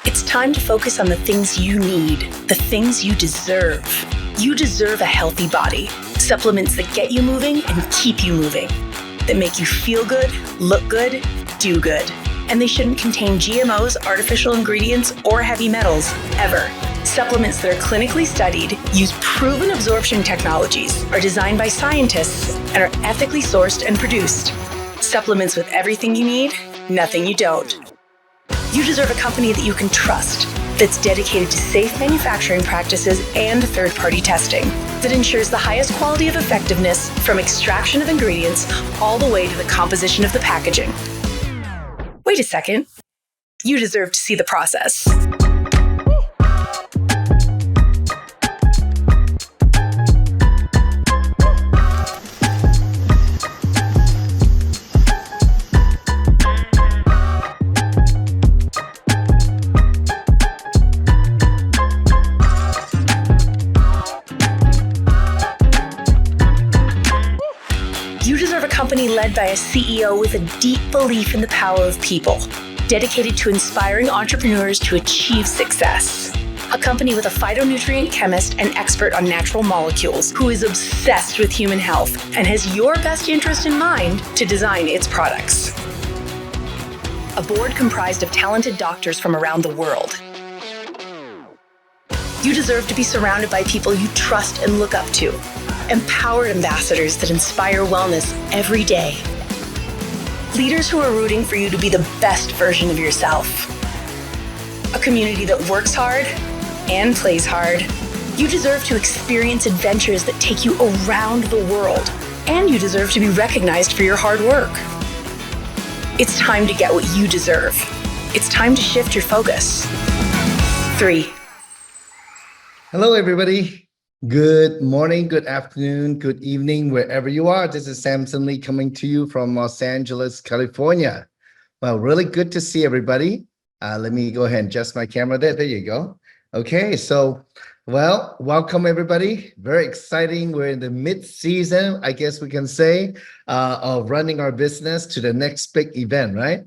It's time to focus on the things you need, the things you deserve. You deserve a healthy body, supplements that get you moving and keep you moving, that make you feel good, look good, do good. And they shouldn't contain GMOs, artificial ingredients, or heavy metals, ever. Supplements that are clinically studied, use proven absorption technologies, are designed by scientists, and are ethically sourced and produced. Supplements with everything you need, nothing you don't. You deserve a company that you can trust, that's dedicated to safe manufacturing practices and third-party testing, that ensures the highest quality of effectiveness from extraction of ingredients all the way to the composition of the packaging. Wait a second. You deserve to see the process. You deserve a company led by a CEO with a deep belief in the power of people, dedicated to inspiring entrepreneurs to achieve success. A company with a phytonutrient chemist and expert on natural molecules who is obsessed with human health and has your best interest in mind to design its products. A board comprised of talented doctors from around the world. You deserve to be surrounded by people you trust and look up to. Empowered ambassadors that inspire wellness every day. Leaders who are rooting for you to be the best version of yourself. A community that works hard and plays hard. You deserve to experience adventures that take you around the world, and you deserve to be recognized for your hard work. It's time to get what you deserve. It's time to shift your focus. 3. Hello, everybody. Good morning, good afternoon, good evening, wherever you are. This is Samson Li coming to you from Los Angeles, California. Well, really good to see everybody. Let me go ahead and adjust my camera there. There you go. Okay, so, well, welcome everybody. Very exciting. We're in the mid-season, I guess we can say, of running our business to the next big event, right?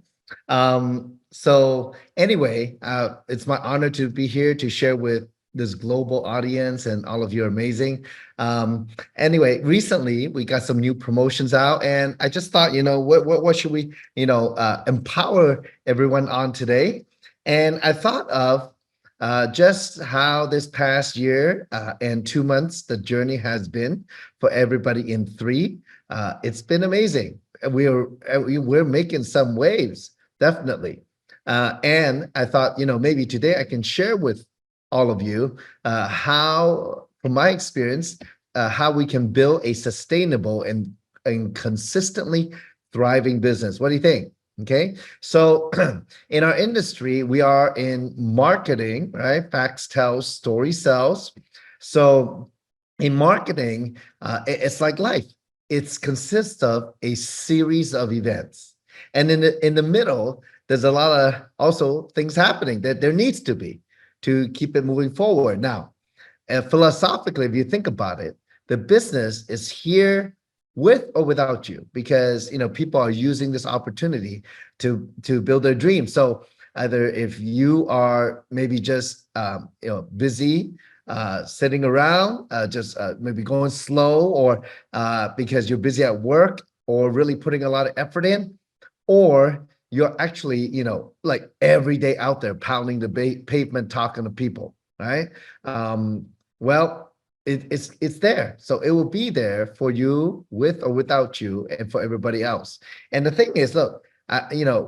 So anyway, it's my honor to be here to share with this global audience, and all of you are amazing. Anyway, recently we got some new promotions out, and I just thought, what should we, empower everyone on today? And I thought of just how this past year and 2 months, the journey has been for everybody in 3. It's been amazing. We're making some waves, definitely. And I thought, maybe today I can share with all of you how, from my experience, how we can build a sustainable and consistently thriving business. What do you think? Okay, so in our industry, we are in marketing, right? Facts tells, story sells. So in marketing, it's like life. It consists of a series of events, and in the middle, there's a lot of also things happening that there needs to be to keep it moving forward. Now, philosophically, if you think about it, the business is here with or without you, because people are using this opportunity to build their dreams. So either if you are maybe just busy sitting around, just maybe going slow, or because you're busy at work, or really putting a lot of effort in, or you're actually, like every day out there pounding the pavement, talking to people, right? Well, it's there. So it will be there for you, with or without you, and for everybody else. And the thing is, look,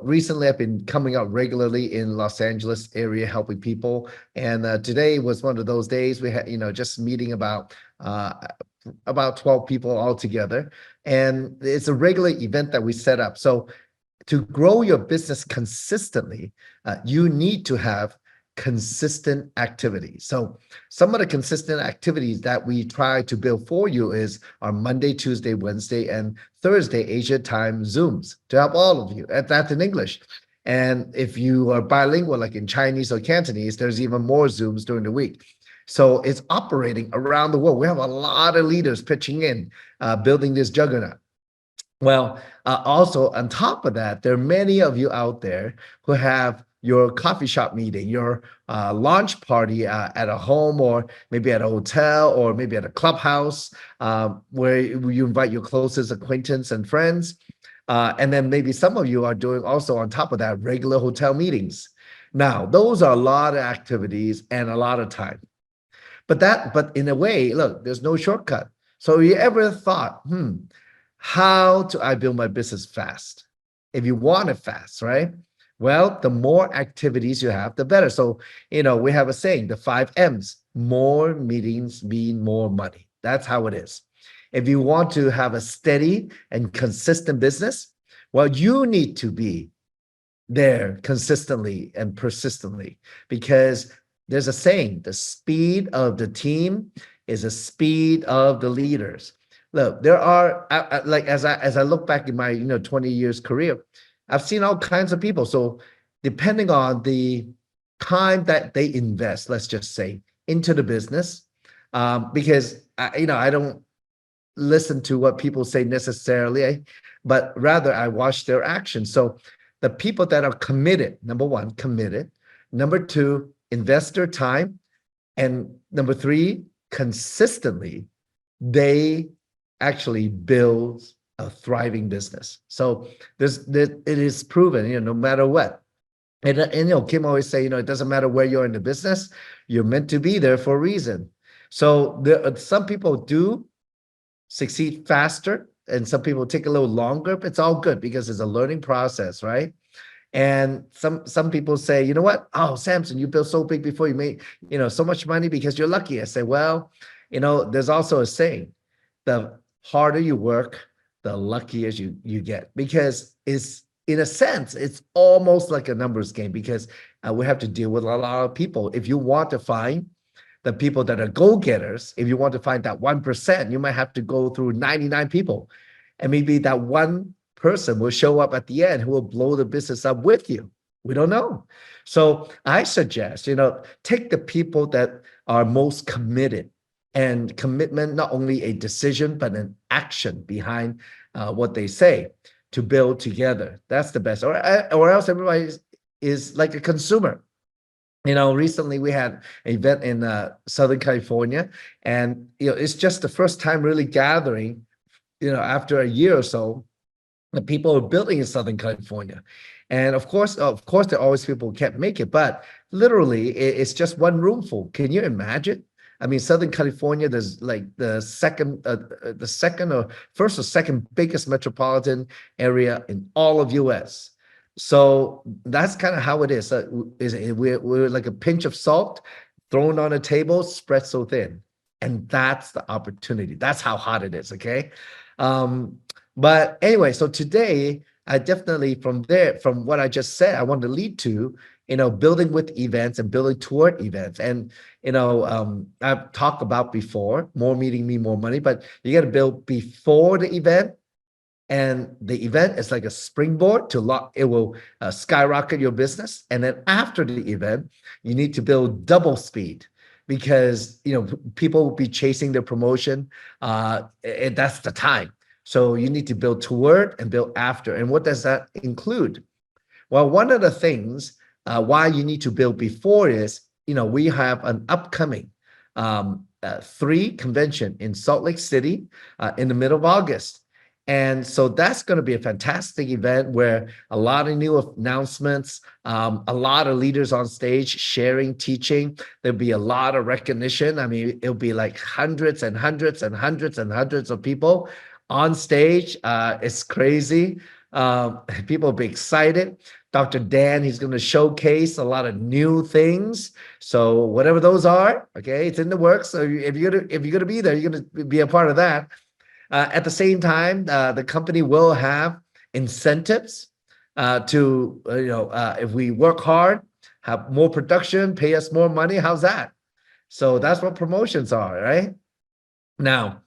recently I've been coming out regularly in Los Angeles area helping people. And today was one of those days we had, just meeting about 12 people all together. And it's a regular event that we set up. So to grow your business consistently, you need to have consistent activities. So some of the consistent activities that we try to build for you is our Monday, Tuesday, Wednesday, and Thursday Asia time Zooms to help all of you. That's in English. And if you are bilingual, like in Chinese or Cantonese, there's even more Zooms during the week. So it's operating around the world. We have a lot of leaders pitching in, building this juggernaut. Well, also on top of that, there are many of you out there who have your coffee shop meeting, your launch party at a home, or maybe at a hotel, or maybe at a clubhouse, where you invite your closest acquaintance and friends. And then maybe some of you are doing also on top of that regular hotel meetings. Now, those are a lot of activities and a lot of time. But in a way, look, there's no shortcut. So you ever thought, how do I build my business fast? If you want it fast, right? Well, the more activities you have, the better. So, we have a saying, the 5 M's: more meetings mean more money. That's how it is. If you want to have a steady and consistent business, well, you need to be there consistently and persistently, because there's a saying, the speed of the team is the speed of the leaders. Look, there are like, as I look back in my 20 years career, I've seen all kinds of people. So depending on the time that they invest, let's just say, into the business, because I don't listen to what people say necessarily, but rather I watch their actions. So the people that are committed, number one, committed. Number two, invest their time. And number three, consistently, they actually build a thriving business. So it is proven, no matter what. And Kim always say, it doesn't matter where you're in the business, you're meant to be there for a reason. So some people do succeed faster, and some people take a little longer, but it's all good because it's a learning process, right? And some people say, you know what? Oh, Samson, you built so big before you made, so much money because you're lucky. I say, well, there's also a saying, the harder you work, the luckier you get, because it's, in a sense, it's almost like a numbers game, because we have to deal with a lot of people. If you want to find the people that are go-getters, if you want to find that 1%, you might have to go through 99 people. And maybe that one person will show up at the end who will blow the business up with you. We don't know. So I suggest, take the people that are most committed, and commitment, not only a decision, but an action behind what they say, to build together. That's the best. Or else everybody is like a consumer. Recently we had an event in Southern California, and it's just the first time really gathering, after a year or so, the people are building in Southern California. And of course, there are always people who can't make it, but literally it's just one room full. Can you imagine? I mean, Southern California, there's like the second or first or second biggest metropolitan area in all of US. So that's kind of how it is. We're like a pinch of salt thrown on a table, spread so thin. And that's the opportunity. That's how hot it is, okay? But anyway, so today, I definitely, from what I just said, I want to lead to, building with events and building toward events. And, I've talked about before, more meeting me, more money, but you got to build before the event. And the event is like a springboard it will skyrocket your business. And then after the event, you need to build double speed, because, people will be chasing their promotion. And that's the time. So you need to build toward and build after. And what does that include? Well, one of the things why you need to build before is, we have an upcoming 3 convention in Salt Lake City in the middle of August. And so that's going to be a fantastic event where a lot of new announcements, a lot of leaders on stage sharing, teaching. There'll be a lot of recognition. I mean, it'll be like hundreds and hundreds and hundreds and hundreds of people on stage. It's crazy. People will be excited. Dr. Dan, he's going to showcase a lot of new things. So whatever those are, okay, it's in the works. So if you're gonna be there, you're gonna be a part of that. At the same time, the company will have incentives to, if we work hard, have more production, pay us more money. How's that? So that's what promotions are, right? Now,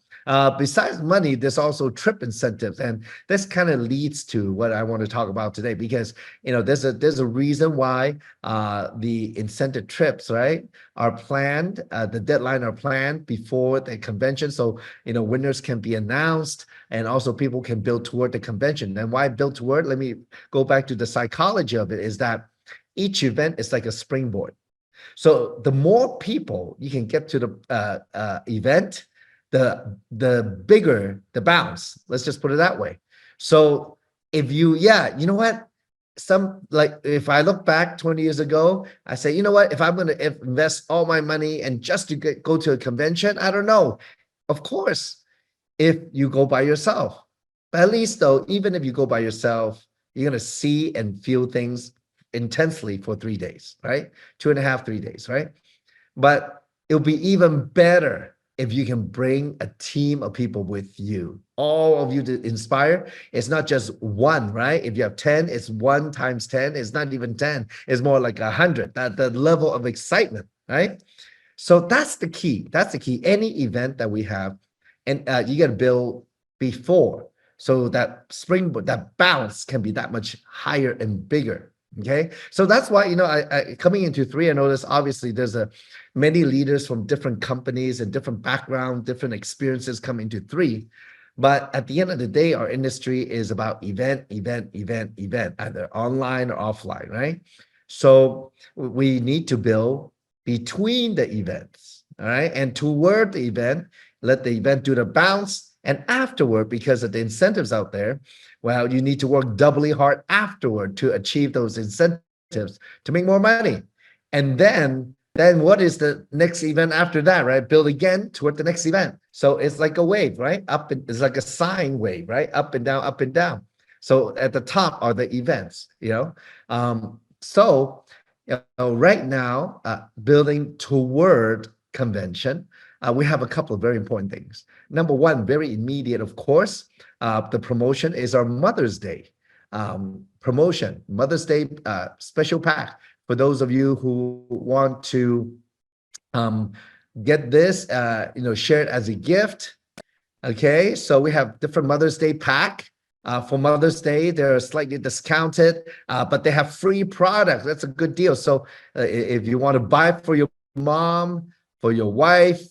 besides money, there's also trip incentives, and this kind of leads to what I want to talk about today, because there's a reason why the incentive trips, right, are planned. The deadline are planned before the convention, so winners can be announced, and also people can build toward the convention. And why build toward? Let me go back to the psychology of it. Is that each event is like a springboard. So the more people you can get to the event, the bigger the bounce. Let's just put it that way. So if you, yeah, you know what? Some like if I look back 20 years ago, I say, you know what? If I'm going to invest all my money and just to go to a convention, I don't know. Of course, if you go by yourself. But at least though, even if you go by yourself, you're gonna see and feel things intensely for 3 days, right? 2.5, 3 days, right? But it'll be even better if you can bring a team of people with you, all of you to inspire. It's not just one, right? If you have 10, it's 1 times 10. It's not even 10. It's more like 100. That the level of excitement, right? So that's the key. That's the key. Any event that we have, and you got to build before, so that springboard, that bounce can be that much higher and bigger. Okay, so that's why I coming into three, I notice obviously there's a many leaders from different companies and different background, different experiences come into three. But at the end of the day, our industry is about event, event, event, event, either online or offline, right? So we need to build between the events, all right? And toward the event, let the event do the bounce. And afterward, because of the incentives out there, well, you need to work doubly hard afterward to achieve those incentives to make more money. And then what is the next event after that, right? Build again toward the next event. So it's like a wave, right? It's like a sine wave, right? Up and down, up and down. So at the top are the events, So right now, building toward convention, we have a couple of very important things. Number one, very immediate, of course, the promotion is our Mother's Day promotion, Mother's Day special pack. For those of you who want to get this, share it as a gift. Okay, so we have different Mother's Day pack. For Mother's Day, they're slightly discounted, but they have free products. That's a good deal. So if you want to buy for your mom, for your wife,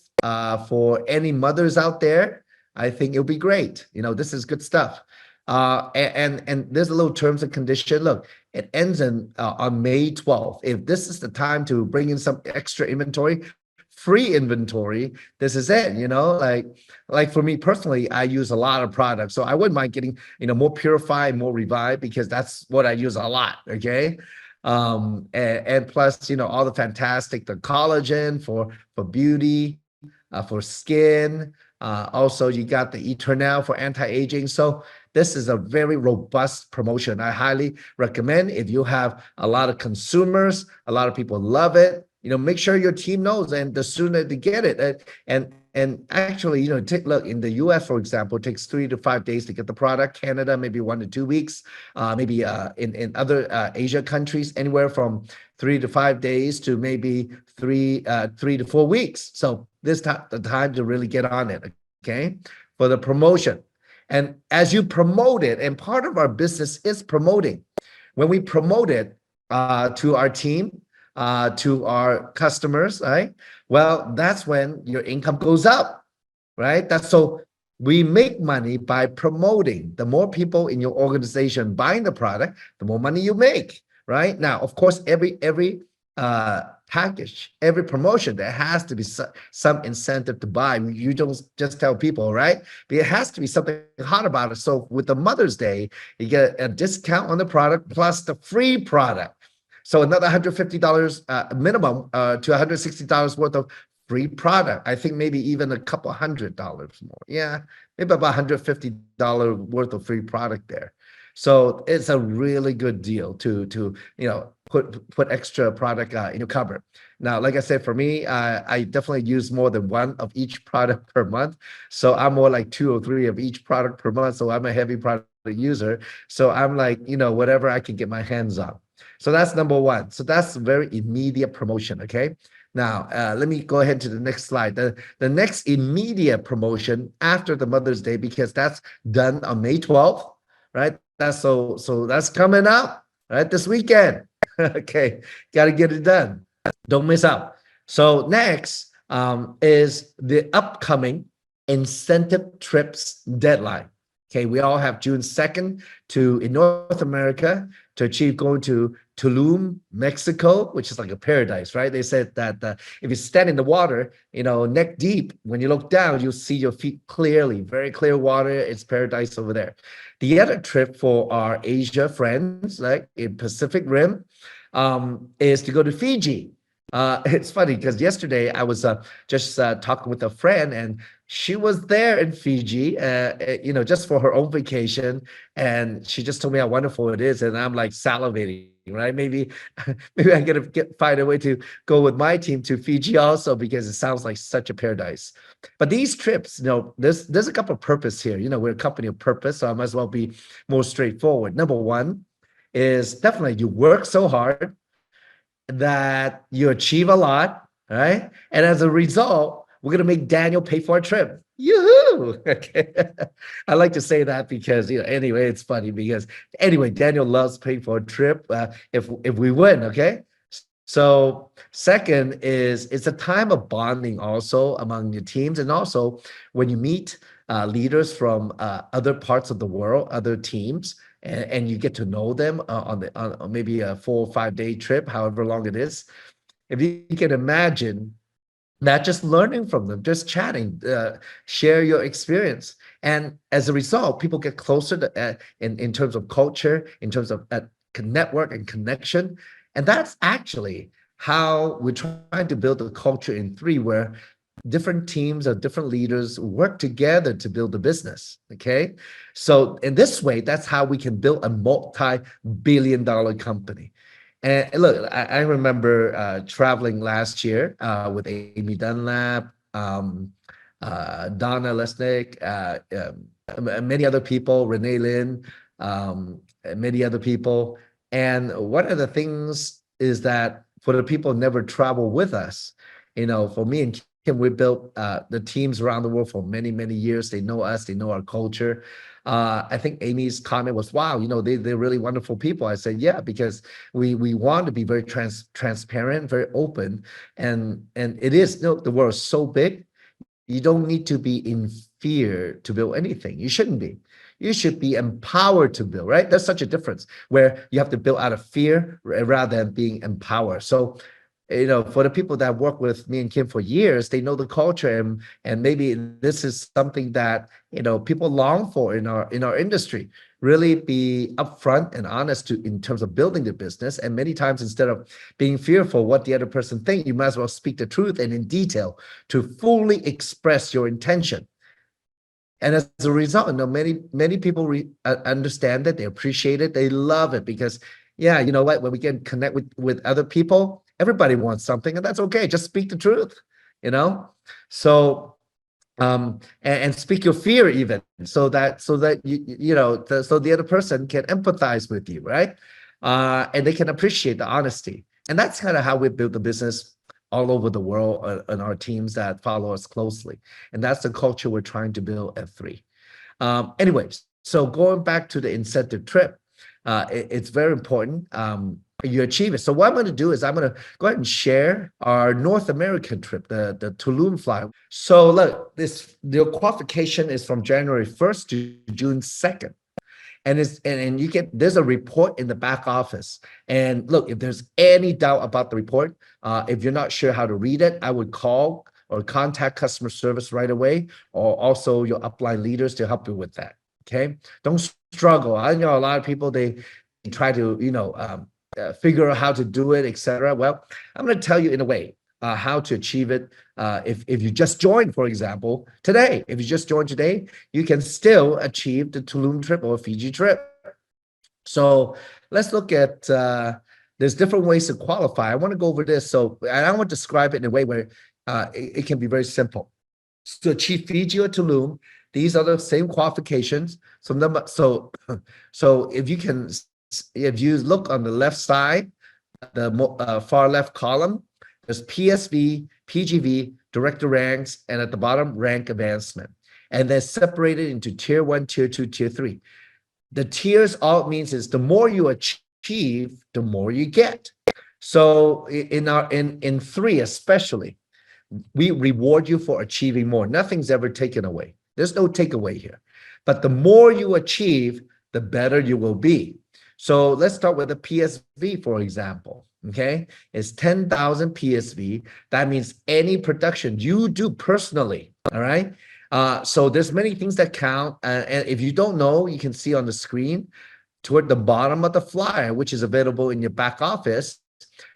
for any mothers out there, I think it'll be great. This is good stuff. And there's a little terms and condition. Look, it ends on May 12th. If this is the time to bring in some extra inventory, free inventory, this is it. Like for me personally, I use a lot of products, so I wouldn't mind getting more purified, more revived, because that's what I use a lot. Okay. And plus all the fantastic, the collagen for beauty, for skin, also you got the Eternal for anti-aging. So this is a very robust promotion. I highly recommend. If you have a lot of consumers, a lot of people love it, make sure your team knows, and the sooner they get it. And actually, take look in the US, for example, it takes 3 to 5 days to get the product. Canada, maybe 1 to 2 weeks. Maybe in other Asia countries, anywhere from 3 to 5 days to maybe 3 to 4 weeks. So this the time to really get on it. Okay, for the promotion. And as you promote it, and part of our business is promoting. When we promote it to our team, to our customers, right? Well, that's when your income goes up, right? So we make money by promoting. The more people in your organization buying the product, the more money you make, right? Now, of course, every package, every promotion, there has to be some incentive to buy. You don't just tell people, right? But it has to be something hot about it. So with the Mother's Day, you get a discount on the product plus the free product. So another $150 minimum to $160 worth of free product. I think maybe even a couple $100 more. Yeah, maybe about $150 worth of free product there. So it's a really good deal to put extra product in your cupboard. Now, like I said, for me, I definitely use more than one of each product per month. So I'm more like 2 or 3 of each product per month. So I'm a heavy product user. So I'm like, whatever I can get my hands on. So that's number one. So that's very immediate promotion. Okay. Now, let me go ahead to the next slide. The next immediate promotion after the Mother's Day, because that's done on May 12th, right? So that's coming up, right? This weekend. Okay. Got to get it done. Don't miss out. So next is the upcoming incentive trips deadline. Okay, we all have June 2nd in North America to achieve going to Tulum, Mexico, which is like a paradise, right? They said that if you stand in the water, neck deep, when you look down, you'll see your feet clearly, very clear water. It's paradise over there. The other trip for our Asia friends, like in Pacific Rim, is to go to Fiji. It's funny because yesterday I was just talking with a friend, and she was there in Fiji, just for her own vacation, and she just told me how wonderful it is, and I'm like salivating, right? Maybe, maybe I gotta find a way to go with my team to Fiji also because it sounds like such a paradise. But these trips, there's a couple of purpose here. We're a company of purpose, so I might as well be more straightforward. Number one is definitely you work so hard that you achieve a lot, right? And as a result, we're gonna make Daniel pay for a trip. Yoo-hoo! Okay. I like to say that because anyway, it's funny because anyway, Daniel loves paying for a trip if we win, okay? So second is it's a time of bonding also among your teams, and also when you meet leaders from other parts of the world, other teams, and you get to know them on maybe a 4 or 5 day trip, however long it is. If you can imagine not just learning from them, just chatting, share your experience. And as a result, people get closer in terms of culture, in terms of network and connection. And that's actually how we're trying to build a culture in three, where different teams or different leaders work together to build a business. Okay. So in this way, that's how we can build a multi-billion-dollar company. And look, I remember traveling last year with Amy Dunlap, Donna Lesnick, many other people, Renee Lin, many other people. And one of the things is that for the people who never travel with us, for me and Kim, we built the teams around the world for many, many years. They know us, they know our culture. I think Amy's comment was, wow, they're really wonderful people. I said, yeah, because we want to be very transparent, very open. And it is, the world is so big. You don't need to be in fear to build anything. You shouldn't be. You should be empowered to build, right? There's such a difference where you have to build out of fear rather than being empowered. So, for the people that work with me and Kim for years, they know the culture, and maybe this is something that people long for in our industry. Really be upfront and honest in terms of building the business. And many times, instead of being fearful what the other person thinks, you might as well speak the truth and in detail to fully express your intention. And as a result, many people understand it, they appreciate it, they love it because, yeah, you know what? When we can connect with other people, everybody wants something, and that's okay. Just speak the truth, So, and speak your fear even, so that so the other person can empathize with you, right? And they can appreciate the honesty, and that's kind of how we build the business all over the world, and our teams that follow us closely. And that's the culture we're trying to build at Three. Anyways, so going back to the incentive trip, it's very important you achieve it. So what I'm going to do is I'm going to go ahead and share our North American trip, the Tulum fly. So look, the qualification is from January 1st to June 2nd. And you get, there's a report in the back office. And look, if there's any doubt about the report, if you're not sure how to read it, I would call or contact customer service right away, or also your upline leaders to help you with that. Okay, don't struggle. I know a lot of people, they try to figure out how to do it, etc. Well, I'm going to tell you in a way how to achieve it. If you just joined, for example, today, if you just joined today, you can still achieve the Tulum trip or Fiji trip. So let's look at, there's different ways to qualify. I want to go over this. So I want to describe it in a way where it can be very simple. To achieve Fiji or Tulum, these are the same qualifications. So if you look on the left side, the far left column, there's PSV, PGV, director ranks, and at the bottom, rank advancement. And they're separated into tier 1, tier 2, tier 3. The tiers, all it means is the more you achieve, the more you get. So in 3 especially, we reward you for achieving more. Nothing's ever taken away. There's no takeaway here. But the more you achieve, the better you will be. So let's start with the PSV, for example. Okay, it's 10,000 PSV. That means any production you do personally. All right. So there's many things that count. And if you don't know, you can see on the screen toward the bottom of the flyer, which is available in your back office.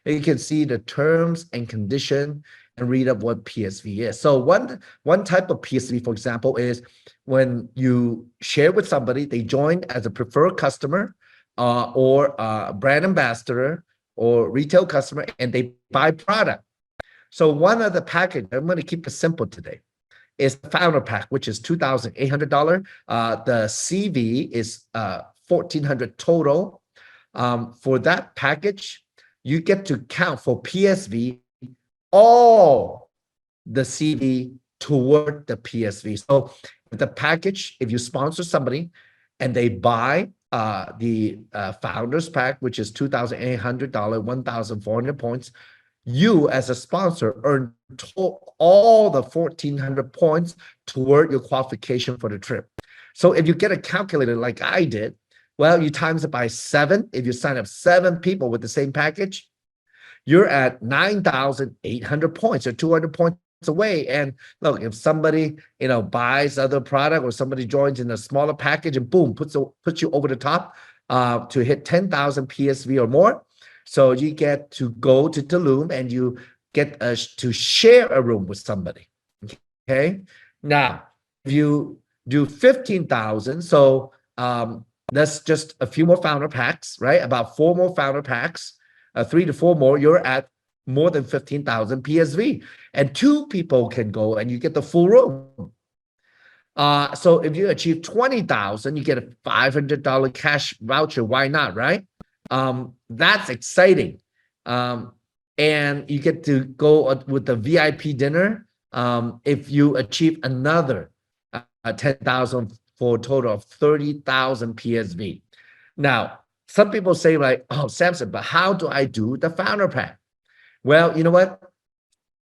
You can see the terms and condition and read up what PSV is. So one type of PSV, for example, is when you share with somebody, they join as a preferred customer or brand ambassador or retail customer, and they buy product. So one of the package, I'm going to keep it simple today, is the founder pack, which is $2,800. The CV is $1,400 total. For that package, you get to count for PSV all the CV toward the PSV. So the package, if you sponsor somebody and they buy the founders pack, which is $2,800, 1,400 points, you as a sponsor earn all the 1,400 points toward your qualification for the trip. So if you get a calculator like I did, well, you times it by 7. If you sign up 7 people with the same package, you're at 9,800 points or 200 points away. And look, if somebody, buys other product or somebody joins in a smaller package and boom, puts you over the top to hit 10,000 PSV or more. So you get to go to Tulum and you get to share a room with somebody. Okay. Now, if you do 15,000, so that's just a few more founder packs, right? About 4 more founder packs, 3 to 4 more, you're at more than 15,000 PSV. And 2 people can go and you get the full room. So if you achieve 20,000, you get a $500 cash voucher. Why not, right? That's exciting. And you get to go with the VIP dinner if you achieve another 10,000 for a total of 30,000 PSV. Now, some people say like, oh, Samson, but how do I do the founder pack? Well, you know what?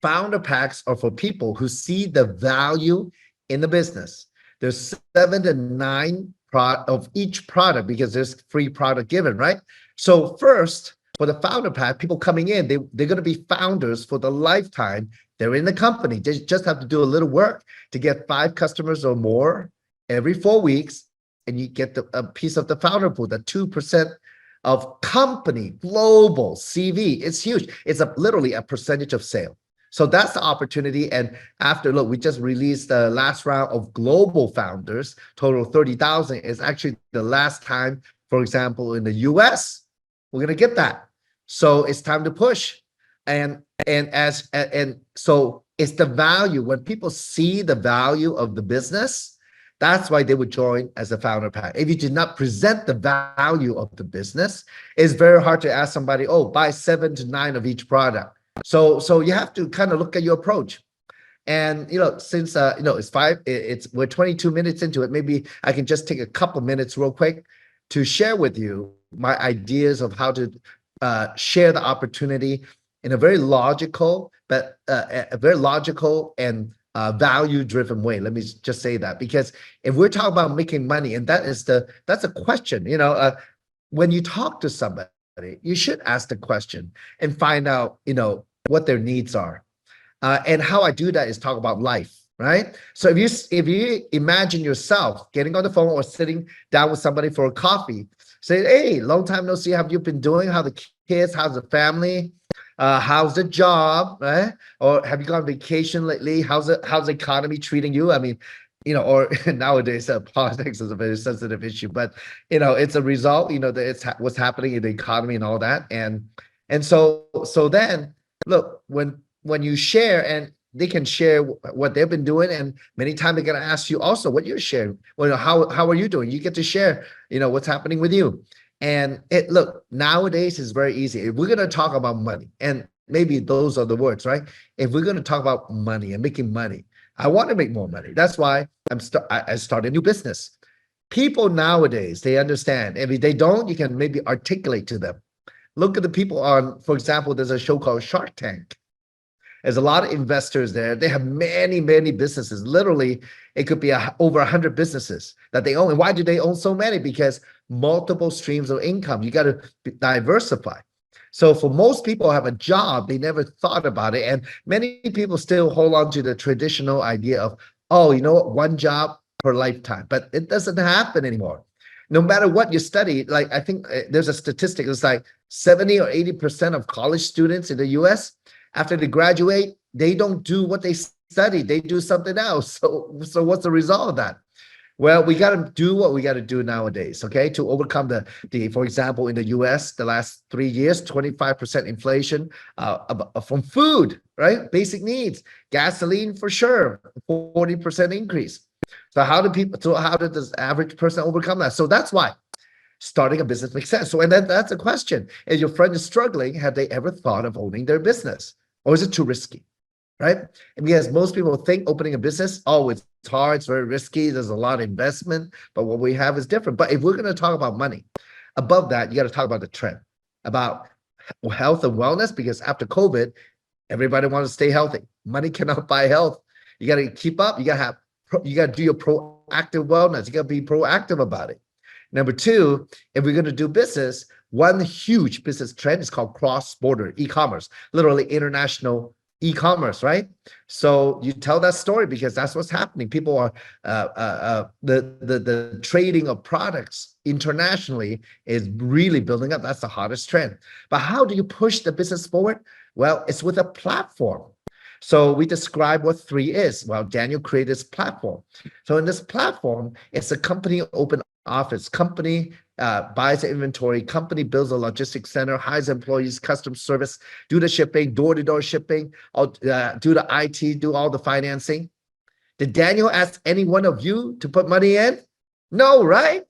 Founder packs are for people who see the value in the business. There's 7 to 9 of each product because there's free product given, right? So first, for the founder pack, people coming in, they're going to be founders for the lifetime. They're in the company. They just have to do a little work to get 5 customers or more every 4 weeks, and you get a piece of the founder pool, the 2% of company global CV. It's huge. It's literally a percentage of sale. So that's the opportunity. And look, we just released the last round of global founders, total 30,000. It's actually the last time, for example, in the US, we're going to get that. So it's time to push. And so it's the value. When people see the value of the business, that's why they would join as a founder pack. If you did not present the value of the business, it's very hard to ask somebody, oh, buy 7 to 9 of each product. So you have to kind of look at your approach. And since we're 22 minutes into it, maybe I can just take a couple minutes real quick to share with you my ideas of how to share the opportunity in a very logical, and value-driven way. Let me just say that, because if we're talking about making money, and that's a question, when you talk to somebody, you should ask the question and find out, what their needs are. And how I do that is talk about life, right? So if you imagine yourself getting on the phone or sitting down with somebody for a coffee, say, hey, long time no see, how have you been doing? How the kids, how's the family? How's the job, right? Or have you gone on vacation lately? How's the economy treating you? I mean, or nowadays politics is a very sensitive issue, but it's a result, that it's what's happening in the economy and all that. And so then look, when you share, and they can share what they've been doing, and many times they're going to ask you also what you're sharing. Well, how are you doing? You get to share, what's happening with you. And look, nowadays is very easy. If we're going to talk about money, and maybe those are the words, right? If we're going to talk about money and making money, I want to make more money. That's why I started a new business. People nowadays, they understand. If they don't, you can maybe articulate to them. Look at the people on, for example, there's a show called Shark Tank. There's a lot of investors there. They have many, many businesses. Literally, it could be over 100 businesses that they own. And why do they own so many? Because multiple streams of income. You got to diversify. So for most people who have a job, they never thought about it. And many people still hold on to the traditional idea of, oh, you know what, one job per lifetime. But it doesn't happen anymore. No matter what you study, like I think there's a statistic, it's like 70 or 80% of college students in the US, after they graduate, they don't do what they studied, they do something else. So what's the result of that? Well, we got to do what we got to do nowadays, okay, to overcome for example, in the US, the last 3 years, 25% inflation from food, right? Basic needs, gasoline for sure, 40% increase. So how did this average person overcome that? So that's why starting a business makes sense. So, and then that's a question. If your friend is struggling, have they ever thought of owning their business? Or is it too risky? Right? And because most people think opening a business, oh, it's hard, it's very risky, there's a lot of investment, but what we have is different. But if we're going to talk about money, above that, you got to talk about the trend, about health and wellness, because after COVID, everybody wants to stay healthy. Money cannot buy health. You got to keep up. You got to do your proactive wellness. You got to be proactive about it. Number two, if we're going to do business, one huge business trend is called cross-border e-commerce, literally international e-commerce, right? So you tell that story because that's what's happening. People are the trading of products internationally is really building up. That's the hottest trend. But how do you push the business forward? Well, it's with a platform. So we describe what 3 is. Well, Daniel created this platform. So in this platform, it's a company open office. Company buys the inventory. Company builds a logistics center, hires employees, custom service, do the shipping, door-to-door shipping, do the IT, do all the financing. Did Daniel ask any one of you to put money in? No, right?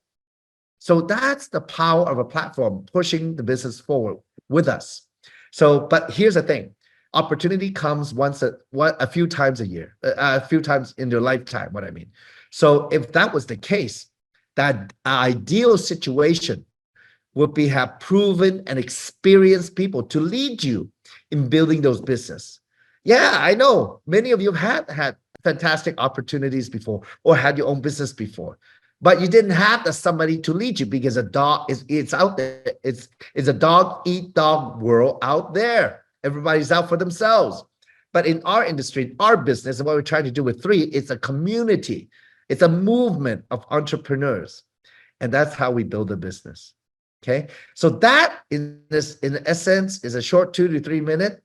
So that's the power of a platform pushing the business forward with us. So, but here's the thing. Opportunity comes a few times a year, a few times in your lifetime, what I mean. So if that was the case, that ideal situation would be have proven and experienced people to lead you in building those business. Yeah, I know many of you have had fantastic opportunities before or had your own business before, but you didn't have somebody to lead you because it's out there. It's a dog eat dog world out there. Everybody's out for themselves. But in our industry, our business, and what we're trying to do with 3, it's a community. It's a movement of entrepreneurs. And that's how we build a business. Okay. So that in essence is a short 2 to 3 minute.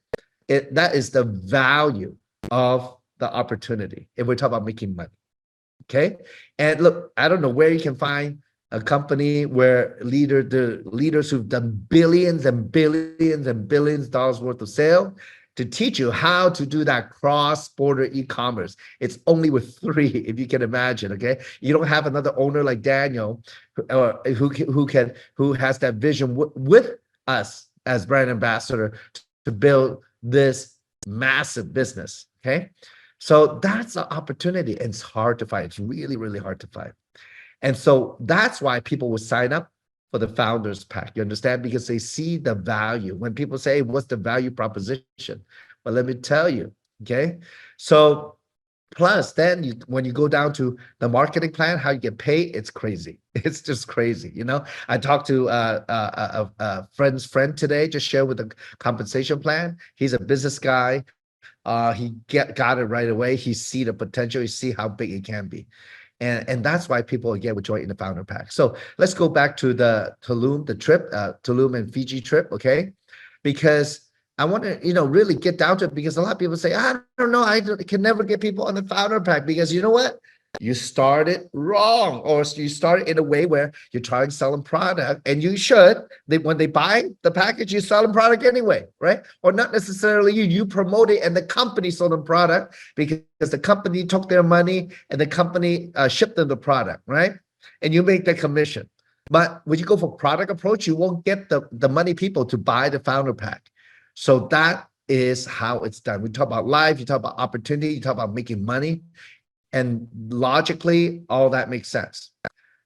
That is the value of the opportunity if we're talking about making money. Okay. And look, I don't know where you can find a company where the leaders who've done billions and billions and billions of dollars worth of sale to teach you how to do that cross-border e-commerce. It's only with 3, if you can imagine. Okay, you don't have another owner like Daniel, who has that vision with us as brand ambassador to build this massive business. Okay, so that's an opportunity, and it's hard to find. It's really, really hard to find. And so that's why people would sign up for the Founders Pack. You understand? Because they see the value. When people say, what's the value proposition? Well, let me tell you, okay? So plus then when you go down to the marketing plan, how you get paid, it's crazy. It's just crazy. You know, I talked to a friend's friend today, just share with the compensation plan. He's a business guy. He got it right away. He see the potential. He see how big it can be. And that's why people, again, would join in the Founder Pack. So let's go back to the Tulum, Tulum and Fiji trip, okay? Because I want to, really get down to it, because a lot of people say, I don't know, I can never get people on the Founder Pack, because you know what? You started wrong, or you started in a way where you're trying to sell them product, and you should. When they buy the package, you sell them product anyway, right? Or not necessarily you promote it, and the company sold them product because the company took their money and the company shipped them the product, right? And you make the commission. But when you go for product approach, you won't get the money people to buy the Founder Pack. So that is how it's done. We talk about life, you talk about opportunity, you talk about making money. And logically, all that makes sense.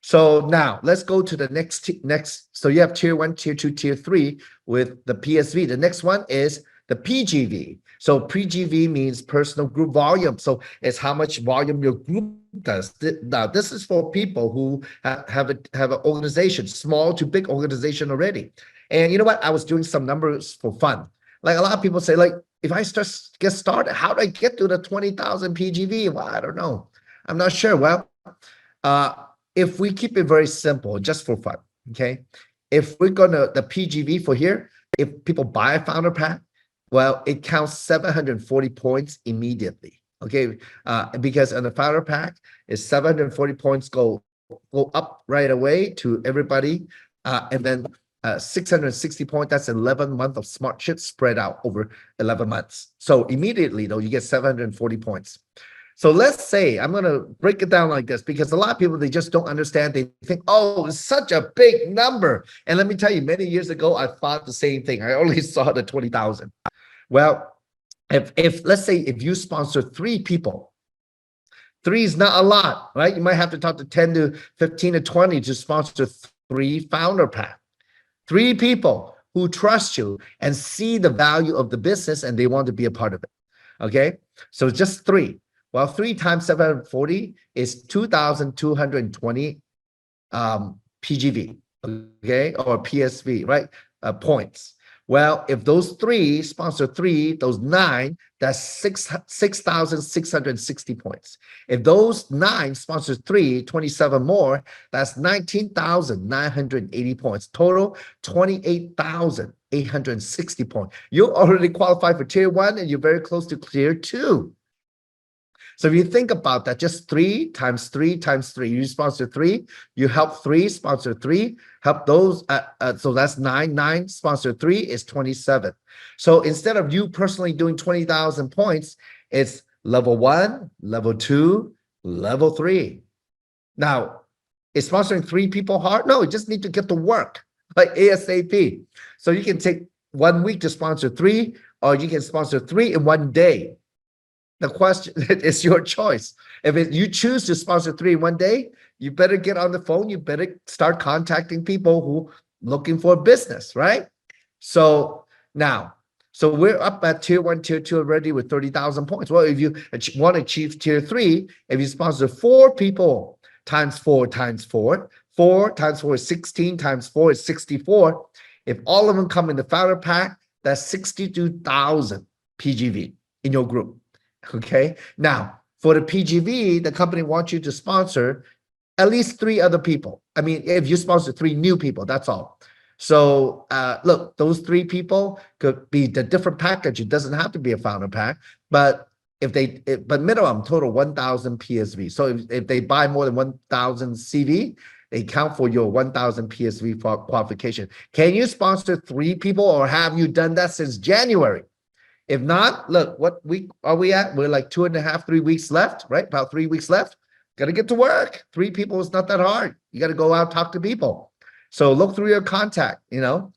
So now let's go to the next. So you have tier 1, tier 2, tier 3 with the PSV. The next one is the PGV. So PGV means personal group volume. So it's how much volume your group does. Now, this is for people who have an organization, small to big organization already. And you know what? I was doing some numbers for fun. Like a lot of people say, like, if I get started, how do I get to the 20,000 PGV? Well, I don't know. I'm not sure. Well, uh, if we keep it very simple, just for fun, okay? If we're gonna, the PGV for here, if people buy a founder pack, well, it counts 740 points immediately, okay? Because on the founder pack, is 740 points go up right away to everybody, and then 660 points, that's 11 months of smart shit spread out over 11 months. So immediately, though, you get 740 points. So let's say, I'm going to break it down like this, because a lot of people, they just don't understand. They think, oh, it's such a big number. And let me tell you, many years ago, I thought the same thing. I only saw the 20,000. Well, if let's say if you sponsor 3 people, 3 is not a lot, right? You might have to talk to 10 to 15 to 20 to sponsor 3 founder pack. 3 people who trust you and see the value of the business and they want to be a part of it. Okay, so just 3. Well, 3 times 740 is 2,220 PGV, okay, or PSV, right? Points. Well, if those 3 sponsor 3, those 9, that's 6,660 points. If those 9 sponsor 3, 27 more, that's 19,980 points. Total 28,860 points. You already qualify for tier 1 and you're very close to tier 2. So if you think about that, just 3 times 3 times 3, you sponsor 3, you help 3, sponsor 3, help those. So that's 9, 9, sponsor 3 is 27. So instead of you personally doing 20,000 points, it's level 1, level 2, level 3. Now, is sponsoring 3 people hard? No, you just need to get to work like ASAP. So you can take 1 week to sponsor 3, or you can sponsor 3 in 1 day. The question is your choice. If you choose to sponsor 3 in 1 day, you better get on the phone. You better start contacting people who looking for business, right? So now, so we're up at tier 1, tier 2 already with 30,000 points. Well, if you want to achieve tier 3, if you sponsor 4 people times 4 times 4, 4 times 4 is 16 times 4 is 64. If all of them come in the founder pack, that's 62,000 PGV in your group. Okay, now for the PGV, the company wants you to sponsor at least 3 other people. I mean, if you sponsor 3 new people, that's all. So look, those 3 people could be the different package. It doesn't have to be a founder pack, but but minimum total 1,000 PSV. So if they buy more than 1,000 CV, they count for your 1,000 PSV qualification. Can you sponsor 3 people, or have you done that since January? If not, look, what week are we at? We're like 2.5, 3 weeks left, right? About 3 weeks left. Got to get to work. 3 people is not that hard. You got to go out, talk to people. So look through your contact, you know.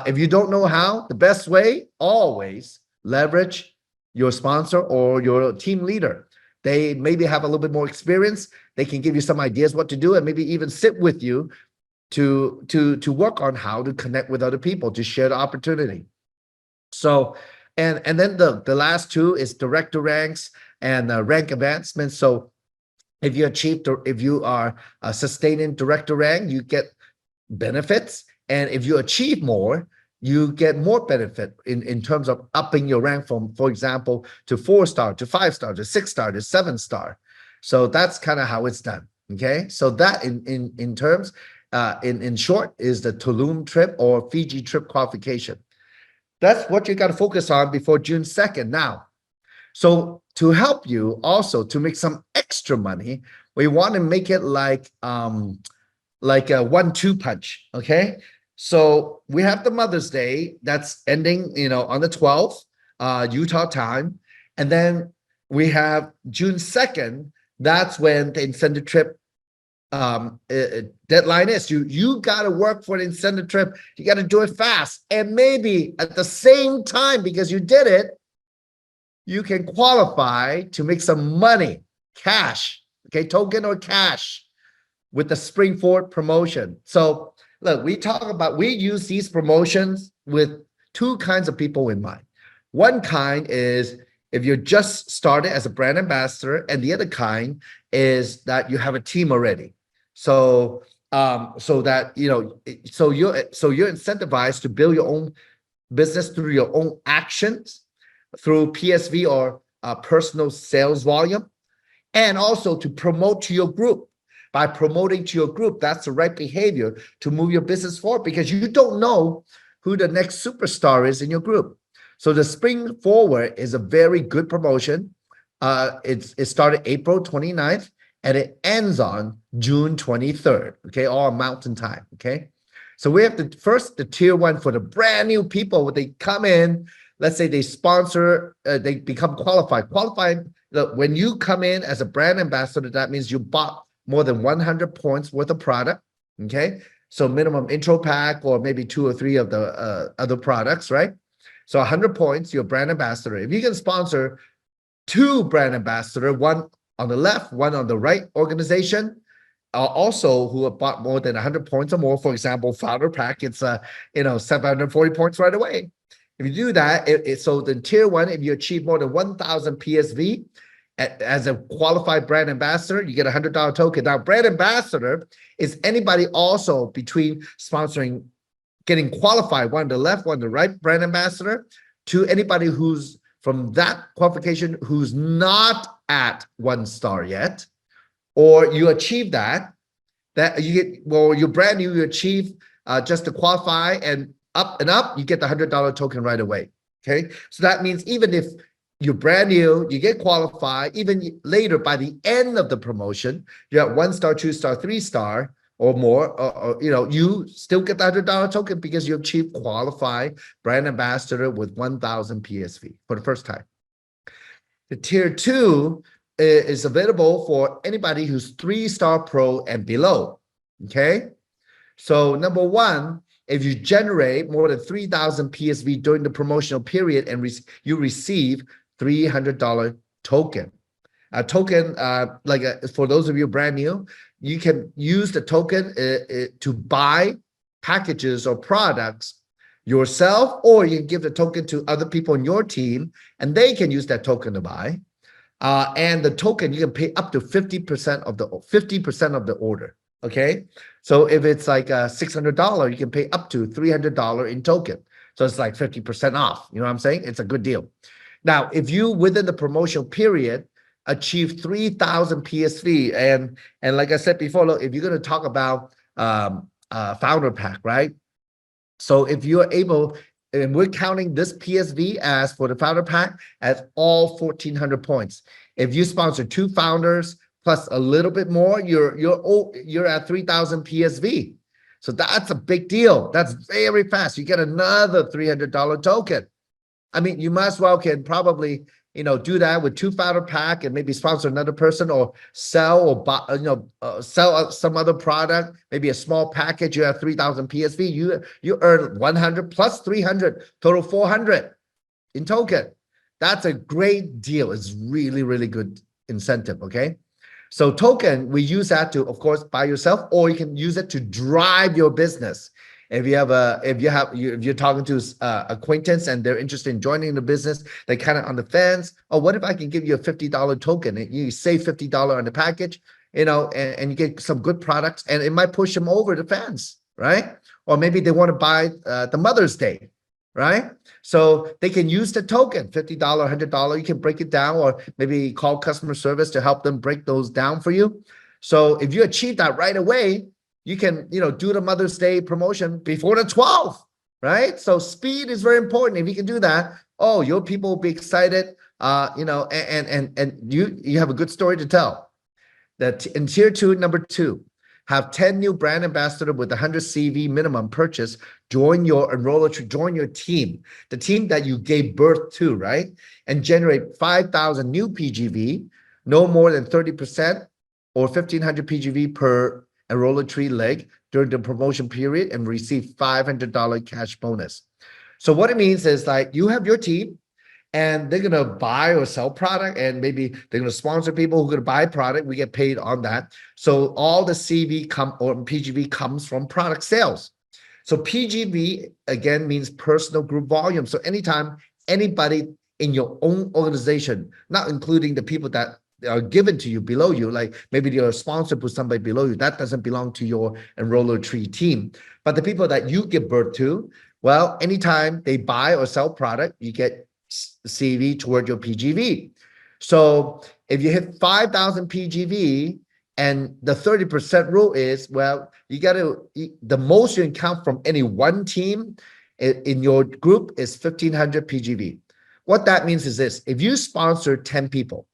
If you don't know how, the best way, always leverage your sponsor or your team leader. They maybe have a little bit more experience. They can give you some ideas what to do, and maybe even sit with you to work on how to connect with other people, to share the opportunity. So, and then the last 2 is director ranks and rank advancement. So if you are sustaining director rank, you get benefits. And if you achieve more, you get more benefit in terms of upping your rank from, for example, to 4-star, to 5-star, to 6-star, to 7-star. So that's kind of how it's done. Okay. So that in terms, in short, is the Tulum trip or Fiji trip qualification. That's what you got to focus on before June 2nd. Now, so to help you also to make some extra money, we want to make it like a 1-2 punch. Okay. So we have the Mother's Day that's ending, on the 12th, Utah time. And then we have June 2nd. That's when the incentive trip deadline is. You got to work for an incentive trip. You got to do it fast, and maybe at the same time, because you did it, you can qualify to make some money, cash, okay, token or cash, with the Springford promotion. So look, we use these promotions with 2 kinds of people in mind. One kind is if you're just started as a brand ambassador, and the other kind is that you have a team already. So so that you're incentivized to build your own business through your own actions, through PSV or personal sales volume, and also to promote to your group. By promoting to your group, that's the right behavior to move your business forward, because you don't know who the next superstar is in your group. So the Spring Forward is a very good promotion. It started April 29th and it ends on June 23rd, okay, all Mountain Time, okay? So we have the tier one for the brand new people. When they come in, let's say they sponsor, they become qualified. Qualified, look, when you come in as a brand ambassador, that means you bought more than 100 points worth of product, okay? So minimum intro pack or maybe 2 or 3 of the other products, right? So 100 points, you're a brand ambassador. If you can sponsor 2 brand ambassador, one on the left, one on the right organization, also who have bought more than 100 points or more, for example, founder pack, it's 740 points right away. If you do that, so the tier one, if you achieve more than 1,000 PSV as a qualified brand ambassador, you get a $100 token. Now, brand ambassador is anybody also between sponsoring, getting qualified, one on the left, one on the right, brand ambassador, to anybody who's from that qualification who's not at 1 star yet, or you achieve that you get, well, you're brand new, you achieve just to qualify and up, you get the $100 token right away. Okay, so that means even if you're brand new, you get qualified, even later by the end of the promotion, you're at 1 star, 2 star, 3 star or more, or you still get the $100 token because you achieved qualified brand ambassador with 1,000 PSV for the first time. The tier 2 is available for anybody who's 3-star pro and below. Okay, so number 1, if you generate more than 3,000 PSV during the promotional period and you receive $300 token. A token, for those of you brand new, you can use the token to buy packages or products yourself, or you can give the token to other people in your team, and they can use that token to buy. And the token, you can pay up to 50% of the order. Okay, so if it's like $600, you can pay up to $300 in token. So it's like 50% off. You know what I'm saying? It's a good deal. Now, if you within the promotional period achieve 3,000 PSV, and like I said before, look, if you're going to talk about founder pack, right? So if you're able, and we're counting this PSV as for the founder pack as all 1,400 points. If you sponsor 2 founders plus a little bit more, you're at 3,000 PSV. So that's a big deal. That's very fast. You get another $300 token. I mean, you might as well can probably do that with 2 founder pack and maybe sponsor another person, or sell or buy, sell some other product, maybe a small package. You have 3,000 PSV. You earn 100 plus 300, total 400 in token. That's a great deal. It's really, really good incentive. Okay. So token, we use that to, of course, buy yourself, or you can use it to drive your business. If you're talking to acquaintance and they're interested in joining the business, they're kind of on the fence. Oh, what if I can give you a $50 token and you save $50 on the package, and you get some good products, and it might push them over the fence, right? Or maybe they want to buy the Mother's Day, right? So they can use the token, $50, $100. You can break it down, or maybe call customer service to help them break those down for you. So if you achieve that right away, you can, do the Mother's Day promotion before the 12th, right? So speed is very important. If you can do that, oh, your people will be excited, and you have a good story to tell. That in tier 2, number 2, have 10 new brand ambassador with 100 CV minimum purchase. Join your enroller, join your team, the team that you gave birth to, right? And generate 5,000 new PGV, no more than 30% or 1,500 PGV per enroller tree leg during the promotion period, and receive $500 cash bonus. So what it means is, like, you have your team and they're going to buy or sell product, and maybe they're going to sponsor people who are going to buy product. We get paid on that. So all the CV or PGV comes from product sales. So PGV again means personal group volume. So anytime anybody in your own organization, not including the people that are given to you below you, like maybe you're a sponsor to somebody below you, that doesn't belong to your enroller tree team. But the people that you give birth to, well, anytime they buy or sell product, you get CV toward your PGV. So if you hit 5,000 PGV, and the 30% rule is, well, you got to, the most you can count from any one team in your group is 1,500 PGV. What that means is this: if you sponsor 10 people,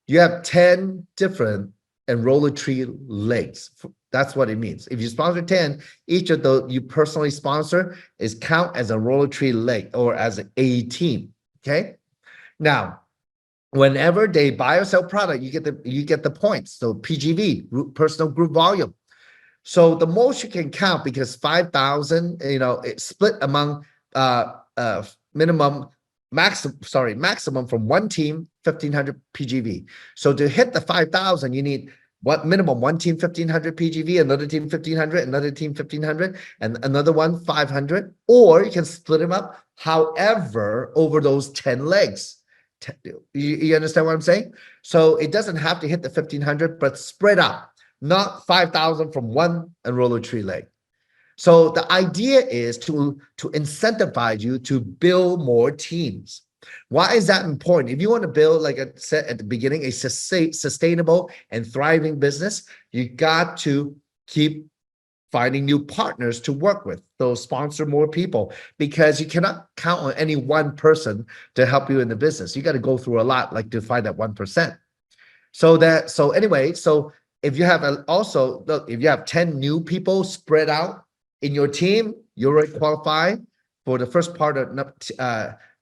you have 10 different enroller tree legs. That's what it means. If you sponsor 10, each of those you personally sponsor is count as a enroller tree leg or as a team. Okay. Now, whenever they buy or sell product, you get the points. So PGV, personal group volume. So the most you can count, because 5,000, it's split among maximum from one team, 1,500 PGV. So to hit the 5,000, you need what minimum? One team 1,500 PGV, another team 1,500, another team 1,500, and another one 500. Or you can split them up, however, over those 10 legs. You understand what I'm saying? So it doesn't have to hit the 1,500, but spread out, not 5,000 from one enroller tree leg. So the idea is to incentivize you to build more teams. Why is that important? If you want to build, like I said at the beginning, a sustainable and thriving business, you got to keep finding new partners to work with. So sponsor more people, because you cannot count on any one person to help you in the business. You got to go through a lot, like to find that 1%. So anyway, so if you have if you have 10 new people spread out in your team, you already qualify for the first part of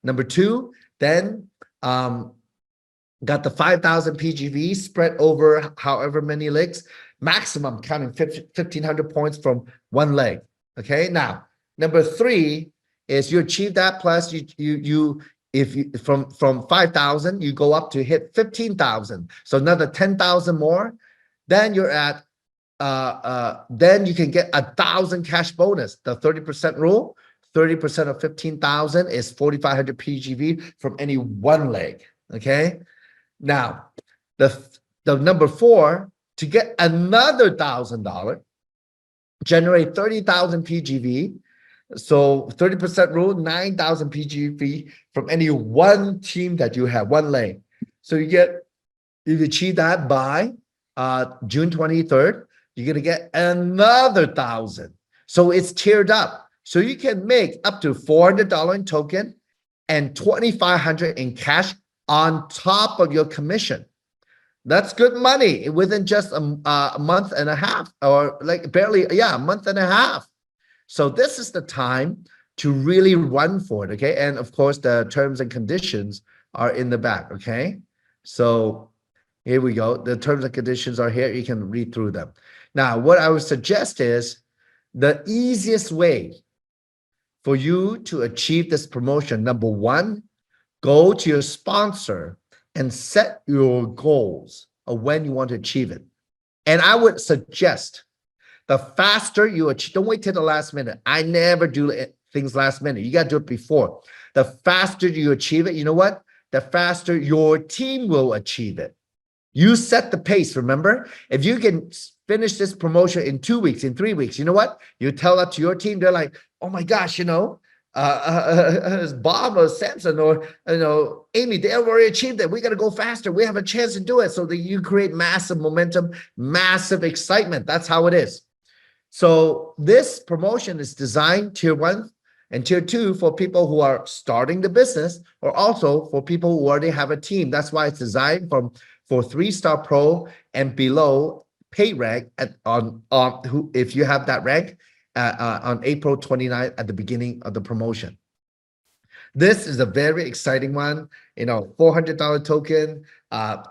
number 2. Then got the 5,000 PGV spread over however many legs, maximum counting 1,500 points from one leg. Okay, now number 3 is you achieve that, plus if you from 5,000 you go up to hit 15,000, so another 10,000 more, then you're at then you can get 1,000 cash bonus. The 30% rule, 30% of 15,000 is 4,500 PGV from any one leg. Okay. Now, the number 4, to get another $1,000, generate 30,000 PGV. So 30% rule, 9,000 PGV from any one team that you have, one leg. So you achieve that by June 23rd, you're going to get another 1,000. So it's tiered up. So you can make up to $400 in token and $2,500 in cash on top of your commission. That's good money within just a month and a half, or like barely, a month and a half. So this is the time to really run for it, okay? And of course, the terms and conditions are in the back, okay? So here we go. The terms and conditions are here. You can read through them. Now, what I would suggest is the easiest way for you to achieve this promotion. Number 1, go to your sponsor and set your goals of when you want to achieve it. And I would suggest the faster you achieve, don't wait till the last minute. I never do things last minute. You got to do it before. The faster you achieve it, you know what? The faster your team will achieve it. You set the pace, remember? If you can finish this promotion in 2 weeks, in 3 weeks, you know what? You tell that to your team, they're like, oh my gosh, Bob or Samson or, Amy, they already achieved it. We got to go faster. We have a chance to do it. So that you create massive momentum, massive excitement. That's how it is. So this promotion is designed tier 1 and tier 2 for people who are starting the business, or also for people who already have a team. That's why it's designed for 3-star pro and below pay rank if you have that rank on April 29th at the beginning of the promotion. This is a very exciting one, $400 token,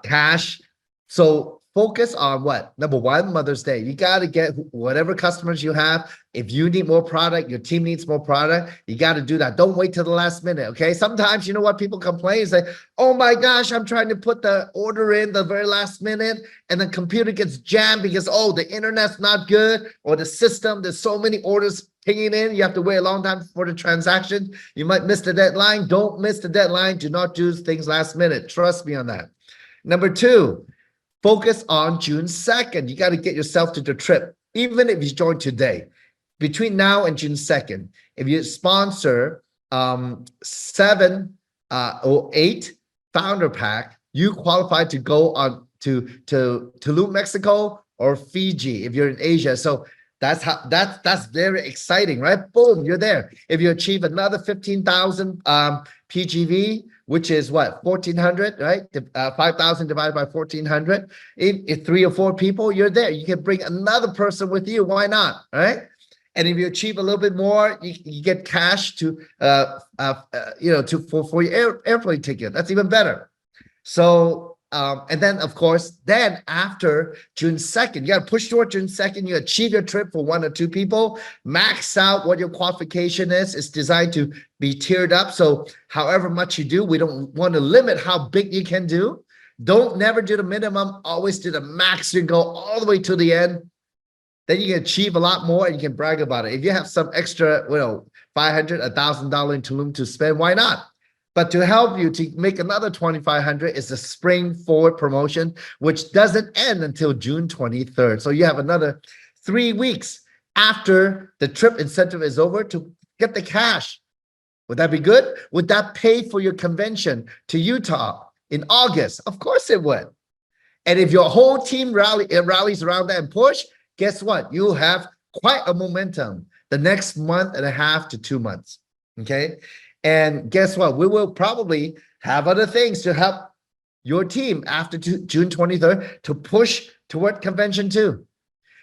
cash. So focus on what? Number one, Mother's Day. You got to get whatever customers you have. If you need more product, your team needs more product, you got to do that. Don't wait till the last minute, okay? Sometimes, you know what, people complain, say, oh my gosh, I'm trying to put the order in the very last minute, and the computer gets jammed because, oh, the internet's not good, or the system, there's so many orders pinging in, you have to wait a long time for the transaction. You might miss the deadline. Don't miss the deadline. Do not do things last minute. Trust me on that. Number two, focus on June 2nd. You got to get yourself to the trip, even if you join today. Between now and June 2nd, if you sponsor 7 or 8 founder pack, you qualify to go on to Tulum, Mexico, or Fiji if you're in Asia. So that's very exciting, right? Boom, you're there. If you achieve another 15,000 PGV, which is what, 1,400, right? 5,000 divided by 1,400. If 3 or 4 people, you're there. You can bring another person with you. Why not, right? And if you achieve a little bit more, you get cash to for your airplane ticket. That's even better. So and then, of course, then after June 2nd, you got to push toward June 2nd. You achieve your trip for 1 or 2 people, max out what your qualification is. It's designed to be tiered up. So however much you do, we don't want to limit how big you can do. Don't never do the minimum. Always do the max. You go all the way to the end. Then you can achieve a lot more and you can brag about it. If you have some extra, $500, $1,000 in Tulum to spend, why not? But to help you to make another 2,500 is the Spring Forward promotion, which doesn't end until June 23rd. So you have another 3 weeks after the trip incentive is over to get the cash. Would that be good? Would that pay for your convention to Utah in August? Of course it would. And if your whole team rallies around that and push, guess what? You'll have quite a momentum the next month and a half to 2 months. Okay. And guess what? We will probably have other things to help your team after June 23rd to push toward convention too.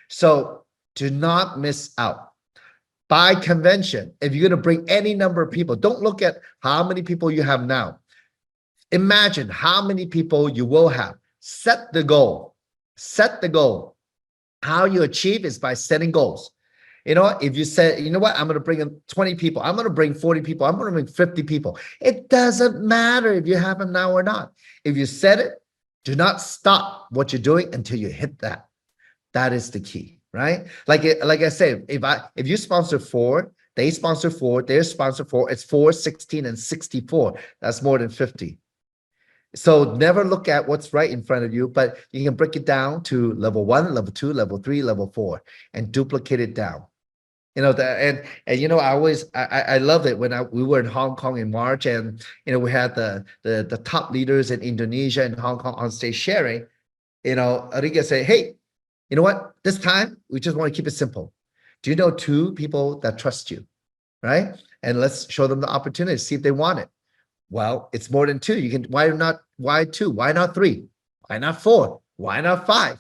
So do not miss out. By convention, if you're going to bring any number of people, don't look at how many people you have now. Imagine how many people you will have. Set the goal. Set the goal. How you achieve is by setting goals. You know, if you say, you know what, I'm going to bring in 20 people, I'm going to bring 40 people, I'm going to bring 50 people. It doesn't matter if you have them now or not. If you set it, do not stop what you're doing until you hit that. That is the key, right? Like I said, if you sponsor 4, they sponsor 4, they sponsor 4, it's 4, 16, and 64. That's more than 50. So never look at what's right in front of you, but you can break it down to level 1, level 2, level 3, level 4, and duplicate it down. You know, and you know, I love it when we were in Hong Kong in March, and you know, we had the top leaders in Indonesia and Hong Kong on stage sharing. You know, Enrique say, hey, you know what? This time we just want to keep it simple. Do you know 2 people that trust you, right? And let's show them the opportunity, see if they want it. Well, it's more than 2. You can, why 2? Why not 3? Why not 4? Why not 5?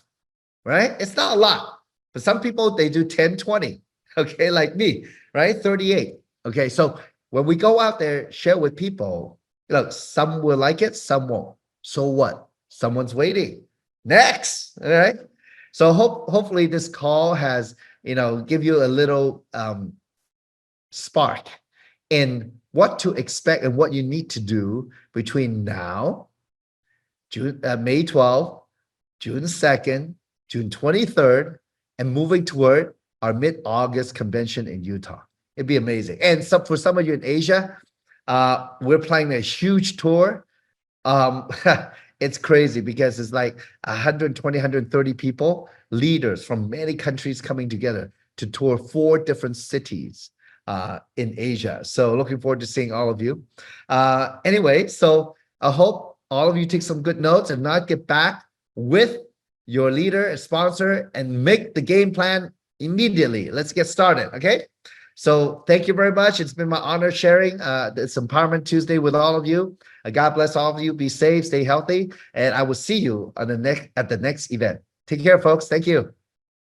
Right? It's not a lot. But some people, they do 10, 20. Okay, like me, right? 38. Okay, so when we go out there, share with people, look, some will like it, some won't. So what? Someone's waiting. Next, all right? So hopefully this call has, you know, give you a little spark in what to expect and what you need to do between now, May 12th, June 2nd, June 23rd, and moving toward our mid-August convention in Utah. It'd be amazing. And for some of you in Asia, we're planning a huge tour. It's crazy because it's like 120, 130 people, leaders from many countries coming together to tour 4 different cities in Asia. So looking forward to seeing all of you. Anyway, so I hope all of you take some good notes and not get back with your leader and sponsor and make the game plan immediately. Let's get started, okay? So thank you very much. It's been my honor sharing this Empowerment Tuesday with all of you. God bless all of you. Be safe, stay healthy, and I will see you on at the next event. Take care, folks. Thank you.